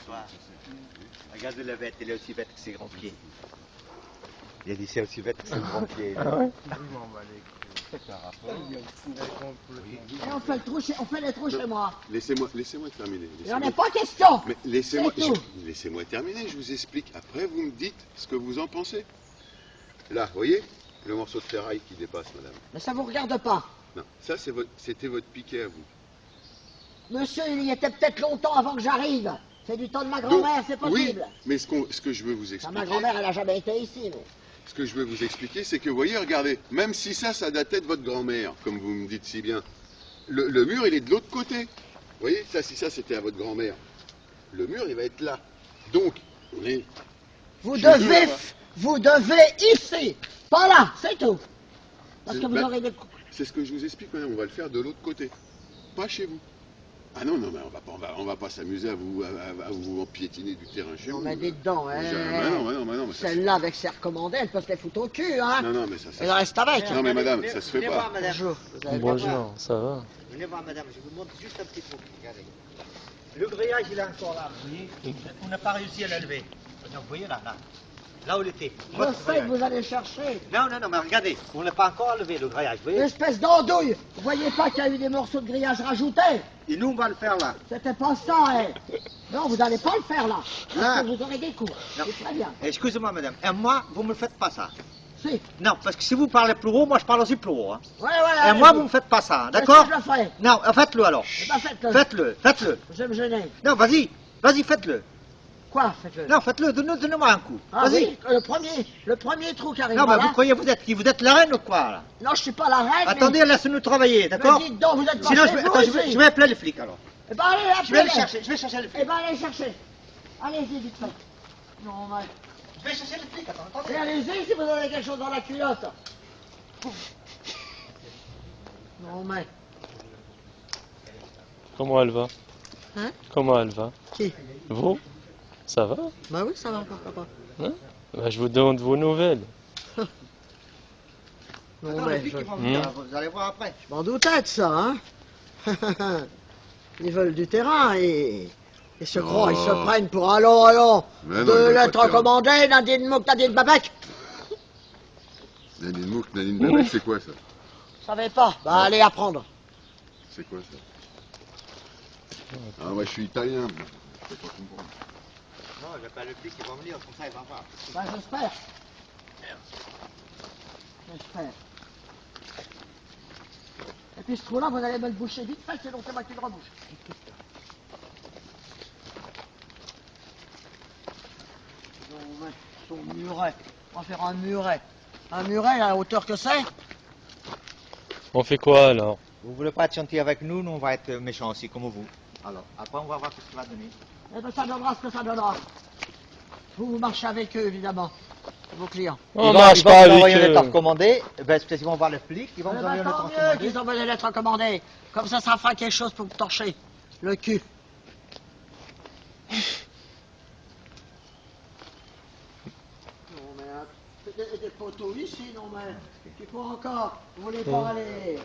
Bonsoir. Regardez le bête, il est aussi bête que ses grands pieds. Il a dit c'est aussi bête que ses grands pieds. Ah ouais? Et on fait les trous chez moi. Laissez-moi terminer. Il n'en est pas question. Mais laissez-moi terminer, je vous explique. Après, vous me dites ce que vous en pensez. Là, vous voyez, le morceau de ferraille qui dépasse, madame. Mais ça vous regarde pas. Non, ça, c'était votre piquet à vous. Monsieur, il y était peut-être longtemps avant que j'arrive. C'est du temps de ma grand-mère, c'est possible. Oui, mais ce que je veux vous Ah, expliquer... ma grand-mère, elle n'a jamais été ici. Mais... Ce que je veux vous expliquer, c'est que, vous voyez, regardez, même si ça datait de votre grand-mère, comme vous me dites si bien, le mur, il est de l'autre côté. Vous voyez, si ça, c'était à votre grand-mère, le mur, il va être là. Donc, on est... Vous devez ici, pas là, c'est tout. Parce que vous aurez des... C'est ce que je vous explique, madame, on va le faire de l'autre côté, pas chez vous. Ah non, mais on va pas s'amuser à vous piétiner du terrain chez vous. On a des dents, hein. Non. Celle-là, avec ses recommandés, elle peut se les foutre au cul, hein. Non, mais ça... Elle reste avec. Non, mais madame, ça se fait pas. Voir, madame. Bonjour. Bonjour, ça va? Venez voir, madame, je vous montre juste un petit truc. Regardez. Le grillage, il est encore là, vous voyez. On n'a pas réussi à l'élever. Vous voyez là, là où il était. Je sais que vous allez chercher. Non, mais regardez, on n'a pas encore levé le grillage, vous voyez. Espèce d'andouille. Vous voyez pas qu'il y a eu des morceaux de grillage rajoutés? Et nous, on va le faire là. C'était pas ça, hein. Non, vous n'allez pas le faire là. Parce que vous aurez des coups. Non. C'est très bien. Excusez-moi, madame. Et moi, vous me faites pas ça. Si. Non, parce que si vous parlez plus haut, moi je parle aussi plus haut. Hein. Ouais. Et moi, vous me faites pas ça, d'accord? Je le ferai. Non, faites-le alors. Eh ben, faites-le. Faites-le. Je vais me gêner. Non, vas-y, faites-le. Quoi, faites-le? Non, faites-le, donnez-moi un coup. Ah Vas-y. oui, le premier trou qui arrive Non, mais là. vous croyez vous êtes la reine ou quoi là? Non, je suis pas la reine. Attendez, laissez-nous travailler, mais d'accord? dites donc, vous êtes pas Sinon, chez vous, je ici. vais appeler les flics alors. Eh ben, allez, Je vais appelez-les. je vais chercher les Eh flics. ben, allez chercher. Allez-y, vite fait. Non, mais... Je vais chercher les flics, attendez. Et allez-y si vous avez quelque chose dans la culotte. Non, mais... Comment elle va? Hein? Comment elle va? Qui? Vous? Ça va? Bah oui, ça va, pourquoi pas. Hein? Bah, je vous demande vos nouvelles. Non, Attends, mais les flics, ils vont venir, vous allez voir après. je m'en doutais de ça, hein. Ils veulent du terrain et se croient, ils se prennent pour allons. Mais non, Deux ils veulent pas de lettres terrain. recommandées, Nadine Mouk, Nadine Babek. Nadine Mouk, Nadine Babek, c'est quoi ça? Vous savez pas? Bah allez apprendre. C'est quoi ça? Ah, moi je suis italien, moi. Je peux pas comprendre. Non, j'appelle les flics, ils vont venir, comme ça ils vont voir. Bah j'espère. J'espère. Et puis ce trou-là, vous allez me le boucher vite fait, sinon c'est moi qui le rebouche. Non, mais son muret. On va faire un muret. Un muret à la hauteur que c'est? On fait quoi alors? Vous voulez pas être gentil avec nous, nous on va être méchants aussi, comme vous. Alors, après on va voir ce que ça va donner. Eh bien ça donnera ce que ça donnera. Vous marchez avec eux, évidemment. Vos clients. On marche pas vous envoyer avec une lettre eux. recommandée, ben, ils vont voir les flics, ils vont Eh vous ben, envoyer une lettre tant mieux recommandée. qu'ils envoient des lettres recommandées. Comme ça fera quelque chose pour vous torcher le cul. Non mais des poteaux ici, non mais il faut encore. Vous voulez pas aller?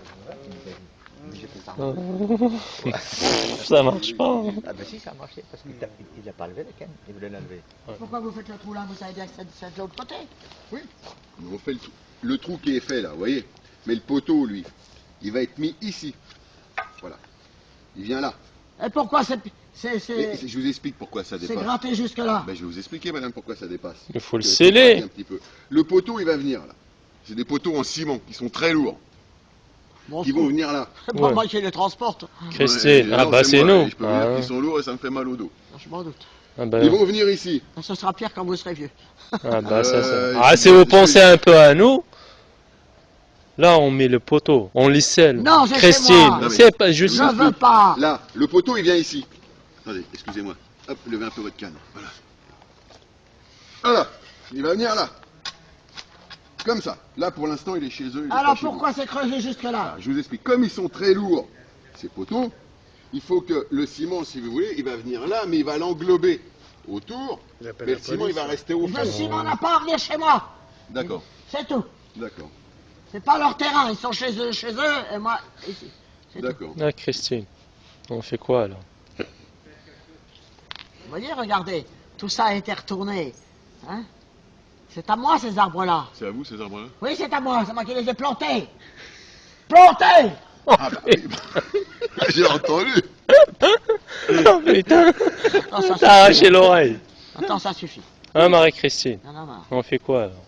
Ça marche pas. Ah ben si, ça a marché, parce qu'il n'a pas levé le canne, il voulait l'enlever. Pourquoi vous faites le trou là? Vous savez bien que c'est de l'autre côté. Oui. On fait le trou qui est fait là, vous voyez. Mais le poteau, lui, il va être mis ici. Voilà. Il vient là. Et pourquoi c'est Et je vous explique pourquoi ça dépasse. gratté jusque là? Ben, je vais vous expliquer, madame, pourquoi ça dépasse. Il faut le Je vais sceller. expliquer un petit peu. Le poteau, il va venir là. C'est des poteaux en ciment qui sont très lourds. Bon, Qui vont venir là. c'est pas Ouais. moi qui les transporte. Christine, Ouais, ah non, bah c'est moi. nous. Je peux vous dire Ah, qu'ils sont lourds et ça me fait mal au dos. Je m'en doute. ah bah, Ils vont venir ici. Ce sera pire quand vous serez vieux. ah bah, ça. Ah, Ah, si vous pensez un peu à nous, là on met le poteau, on les scelle. Non, c'est chez Christine, moi. Non, mais- c'est pas juste. Je veux pas. Là, le poteau, il vient ici. Attendez, excusez-moi. Hop, levez un peu votre canne. Voilà. Voilà. Il va venir là. Comme ça. Là, pour l'instant, il est chez eux. il est Alors pas chez pourquoi c'est creusé jusque là? Alors, je vous explique. Comme ils sont très lourds, ces poteaux, il faut que le ciment, si vous voulez, il va venir là, mais il va l'englober autour. Mais le ciment, il va rester au fond. Le ciment n'a pas à venir chez moi. D'accord, C'est tout. d'accord, C'est pas leur terrain. Ils sont chez eux, et moi ici. C'est tout. d'accord. Ah Christine, on fait quoi alors? voyez, regardez, tout ça a été retourné. Hein? C'est à moi ces arbres-là. C'est à vous ces arbres-là? Oui, c'est à moi, c'est moi qui les ai plantés. Plantés! Ah bah oui, j'ai entendu. Oh putain, Attends, ça t'as arraché suffit. l'oreille. Attends, ça suffit. Hein, Marie-Christine? Non, non, non. On fait quoi alors?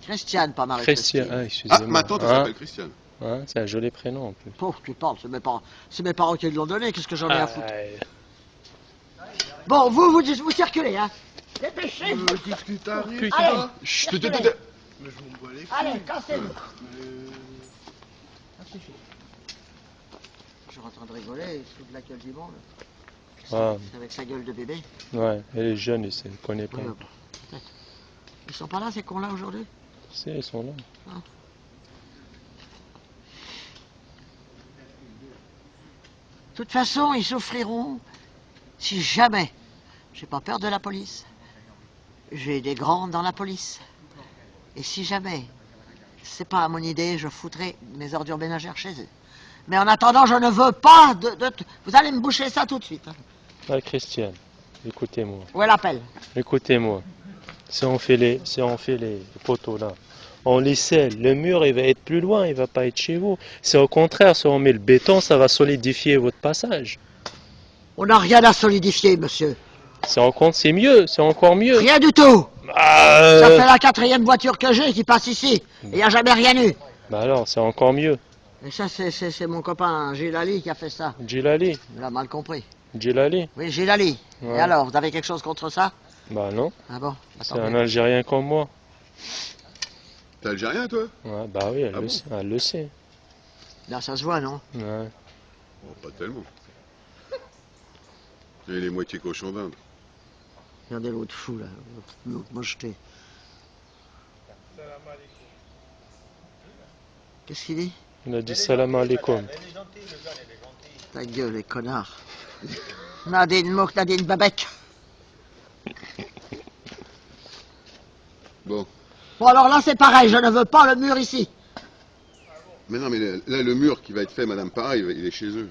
Christiane, pas Christian, Marie-Christine. ah, Ah, excusez-moi. ma tante elle Hein? s'appelle Christiane. Hein, c'est un joli prénom en plus. Pauvre, tu parles, c'est mes parents qui l'ont donné, qu'est-ce que j'en ai à foutre? Ah, Bon, vous circulez, hein. Dépêchez-vous. Discutable. Allez, Chut, circulez. Mais je m'en bats les Allez, cassez-vous. Ça suffit. Je suis en train de rigoler, il se fout de la gueule du monde. Ah, Avec sa gueule de bébé. ouais, elle est jeune, elle ne connaît pas. Oui, bon, peut-être. Ils sont pas là, ces cons-là, aujourd'hui? Si, ils sont là. De toute façon, ils souffriront si jamais j'ai pas peur de la police. J'ai des grands dans la police. Et si jamais c'est pas à mon idée, je foutrai mes ordures ménagères chez eux. Mais en attendant, je ne veux pas Vous allez me boucher ça tout de suite. Hein. Ah, Christiane, écoutez-moi. Où est l'appel? Écoutez-moi. Si on fait les poteaux là, on les scelle, le mur il va être plus loin, il va pas être chez vous. C'est au contraire, si on met le béton, ça va solidifier votre passage. On n'a rien à solidifier, monsieur. C'est mieux, c'est encore mieux. Rien du tout. Ah, Ça fait la 4e voiture que j'ai qui passe ici. Et il n'y a jamais rien eu. bah alors, c'est encore mieux. Et ça, c'est mon copain Gilali qui a fait ça. Djilali, Il a mal compris. Djilali. Oui, Gilali. Ouais. Et alors, vous avez quelque chose contre ça? Bah non, Ah bon? c'est Attendez. un Algérien comme moi. T'es algérien, toi? Ouais, bah oui, Ah bon elle le sait. Là, ça se voit, non? Ouais. Oh, pas tellement. Et les moitiés cochons d'Inde. Regardez l'autre fou, là. L'autre mocheté. Qu'est-ce qu'il dit? Il a dit salam alaikum. Elle est gentille, le jeune, elle est gentille. Ta gueule, les connards. Nadine Mouk, Nadine Babek. Bon. Bon, alors là, c'est pareil, je ne veux pas le mur ici. Mais non, mais là, le mur qui va être fait, madame, pareil, il est chez eux.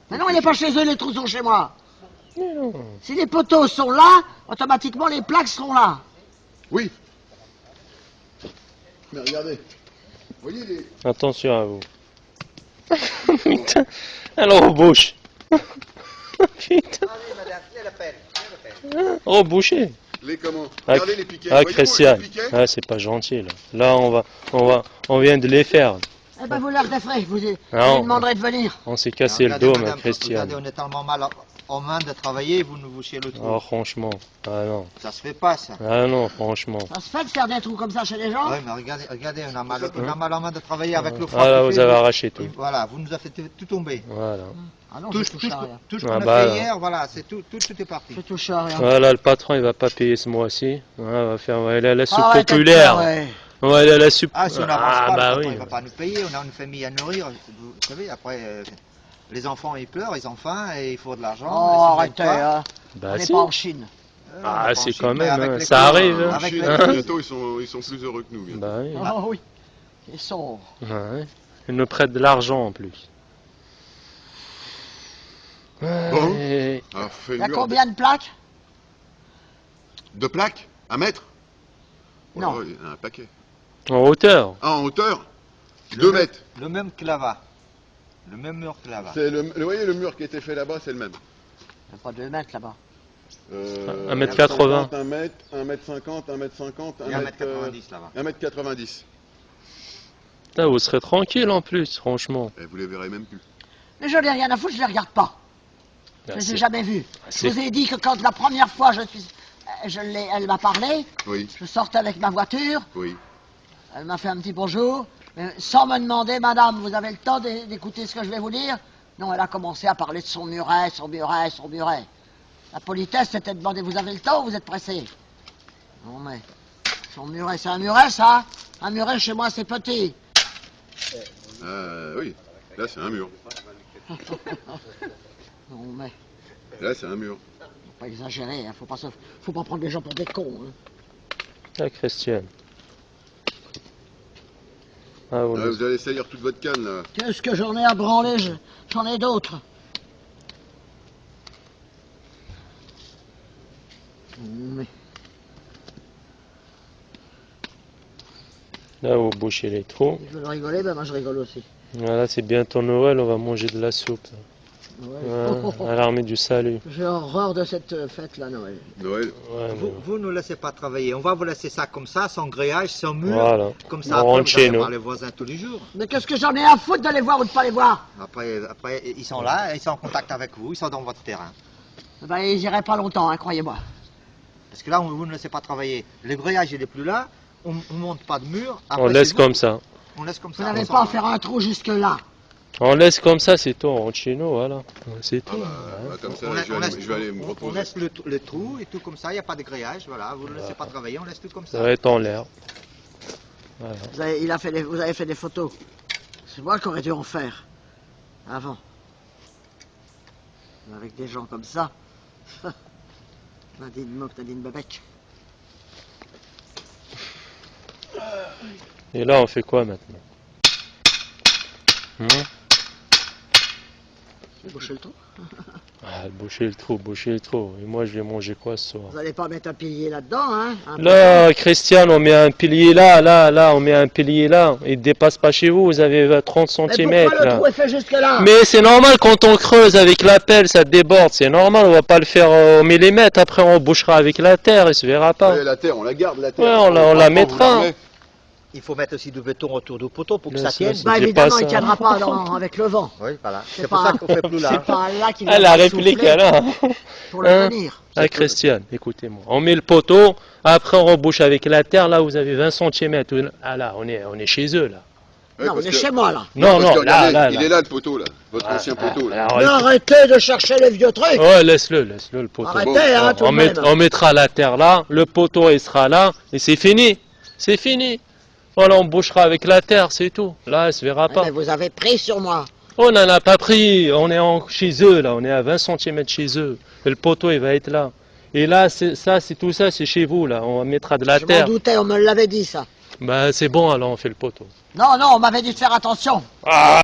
Mais non, il n'est pas chez eux, les trous sont chez moi. Non. Si les poteaux sont là, automatiquement, les plaques seront là. Oui. Mais regardez. Vous voyez les... Attention à vous. Putain, elle rebouche. Putain, Allez, madame, qui est l'appel? reboucher. Les comment? Ah, Regardez les piquets. ah, Voyez-vous, Christiane, les piquets ah, c'est pas gentil là. Là, on vient de les faire. Eh ben, vous leur déferez, vous lui Non. demanderez de venir. On s'est cassé le Regardez, dos, ma madame, Regardez, Christiane. on est tellement mal en main de travailler, vous nous bouchez le trou. Oh, franchement, ah non, Ça se fait pas, ça. ah non, franchement. Ça se fait de faire des trous comme ça chez les gens? Oui, mais regardez, on a mal en main de travailler avec le froid. Ah là, qui vous fait, avez arraché tout. Voilà, vous nous avez fait tout tomber. Voilà. Ah non, Tout je ce touche à rien. qu'on Ah a bah, fait là. hier, voilà, c'est tout est parti. Je touche à rien. Voilà, le patron, il va pas payer ce mois-ci. Ouais, va faire, ouais, il a la soupe Arrêtez de populaire. pleurer. Ouais, il a la soupe. Ah, si on n'avance pas, bah le patron, oui. il va pas nous payer, on a une famille à nourrir, vous savez, après, les enfants, ils pleurent, ils ont faim, et il faut de l'argent. Oh, et s'ils gagnent arrêtez, pas, hein. On Bah n'est si. pas en Chine. on est Ah, pas c'est en Chine, quand mais même, avec hein, les ça cours, arrive, hein. En avec Chine, les- Hein bientôt, ils sont plus heureux que nous. bientôt. Bah oui. Oh oui. Ils sont... Ouais. Il nous prête de l'argent en plus. Bon. Ouais. Alors, fais Il y a le mur combien de plaques? de plaques à mettre? Non. Oh, il y en a un paquet. En hauteur. Ah, en hauteur? Le 2 même- mètres. Le même que là-bas. Le même mur que là-bas. C'est vous voyez le mur qui a été fait là-bas, c'est le même. Il n'y a pas 2 mètres là-bas. 1m80. 1 mètre, 1 mètre 50, 1 mètre 50, Il y a 1 mètre 1m90 là-bas. 1 mètre 90. Putain, vous serez tranquille en plus, franchement. Et vous les verrez même plus. Mais je n'ai rien à foutre, je ne les regarde pas. Je Ah, ne les ai c'est- jamais vus. Je c'est- vous ai dit que quand la première fois elle m'a parlé, Oui, je sortais avec ma voiture, oui. elle m'a fait un petit bonjour, mais sans me demander, madame, vous avez le temps d'écouter ce que je vais vous dire? Non, elle a commencé à parler de son muret, son muret, son muret. La politesse, c'était de demander, vous avez le temps ou vous êtes pressé? Non, mais son muret, c'est un muret, ça? Un muret, chez moi, c'est petit. Oui, là c'est un mur. Non, mais Là c'est un mur. faut pas exagérer, hein, faut pas prendre les gens pour des cons. Hein. Ah, Christiane. Ah, vous Là, vous allez salir toute votre canne là. Qu'est-ce que j'en ai à branler? J'en ai d'autres. Là, vous bouchez les trous. Ils veulent rigoler, ben moi je rigole aussi. Voilà, c'est bientôt Noël, on va manger de la soupe. Ouais. À l'armée du salut. J'ai horreur de cette fête-là, Noël. Noël. Ouais, mais Vous ne laissez pas travailler. On va vous laisser ça comme ça, sans grillage, sans mur. voilà. Comme On ça, après, rentre vous chez allez nous. voir les voisins tous les jours. Mais qu'est-ce que j'en ai à foutre de les voir ou de pas les voir? Après, ils sont là, ils sont en contact avec vous, ils sont dans votre terrain. Ben, ils iraient pas longtemps, hein, croyez-moi. Parce que là, vous ne laissez pas travailler. Le grillage, il n'est plus là. On ne monte pas de mur. On laisse comme ça. On laisse comme Vous ça. n'avez on pas à s'en faire un trou jusque-là. On laisse comme ça, c'est tout. On rentre chez nous, voilà. C'est tout. Comme ça, va. je vais aller me on reposer. laisse le trou et tout comme ça. Il n'y a pas de grillage. Voilà, vous ne laissez pas travailler, on laisse tout comme Ça ça. va être en l'air. Voilà. Vous avez fait des photos. C'est moi qui aurais dû en faire. Avant. Avec des gens comme ça. Nadine Mouk, Nadine Babek. Et là, on fait quoi maintenant? Boucher le trou. Boucher le trou. Et moi, je vais manger quoi ce soir? Vous n'allez pas mettre un pilier là-dedans, hein? Là, Christian, on met un pilier là, on met un pilier là. Il ne dépasse pas chez vous, vous avez 30 Mais cm pourquoi le là. trou est fait jusque-là? Mais c'est normal quand on creuse avec la pelle, ça déborde. C'est normal, on va pas le faire au millimètre. Après, on bouchera avec la terre, il se verra pas. Ouais, la terre, on la garde, la terre. Ouais, on la mettra. Il faut mettre aussi du béton autour du poteau pour que Bien ça sûr, tienne. c'est- Bah J'ai évidemment, pas il ça. ne tiendra pas avec le vent. Oui, voilà. C'est C'est pour pas- ça qu'on fait plus là. C'est pas là qu'il Ah, va la souffler réplique, là. pour le Hein? tenir. Ah, Christian, écoutez-moi. On met le poteau, après on rebouche avec la terre, là vous avez 20 cm. Ah là, on est chez eux là. Ouais, Non, on parce est que- chez moi là. Non, parce non, que là, regardez, là, il là. est là le poteau là, votre Ah, ancien ah, poteau là. alors, Mais arrêtez de chercher les vieux trucs. ouais, laisse-le le poteau. Arrêtez, hein, tout on, de même. on mettra la terre là, le poteau il sera là, et c'est fini. C'est fini. Voilà, on bouchera avec la terre, c'est tout. Là, il se verra Ouais, pas. mais vous avez pris sur moi. On n'en a pas pris, on est chez eux là, on est à 20 cm chez eux. Et le poteau il va être là. Et là, c'est tout ça, c'est chez vous là, on mettra de la Je m'en terre. doutais, on me l'avait dit ça. Bah c'est bon, alors on fait le poteau. Non, non, on m'avait dit de faire attention. Ah,